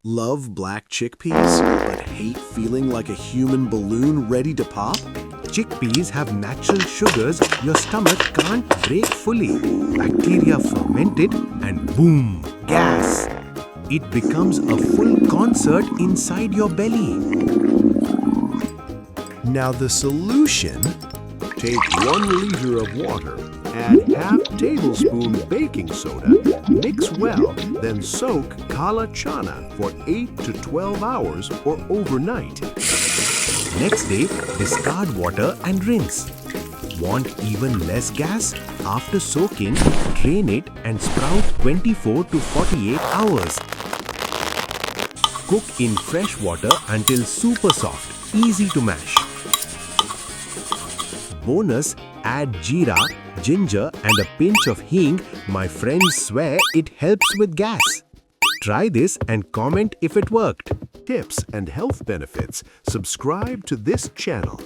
Love black chickpeas, but hate feeling like a human balloon ready to pop? Chickpeas have natural sugars your stomach can't break fully. Bacteria ferment it and boom, gas. It becomes a full concert inside your belly. Now the solution? Take 1 liter of water, add half tablespoon baking soda, mix well, then soak kala chana for 8 to 12 hours or overnight. Next day, discard water and rinse. Want even less gas? After soaking, drain it and sprout 24 to 48 hours. Cook in fresh water until super soft, easy to mash. Bonus, add jeera, ginger and a pinch of hing. My friends swear it helps with gas. Try this and comment if it worked. Tips and health benefits. Subscribe to this channel.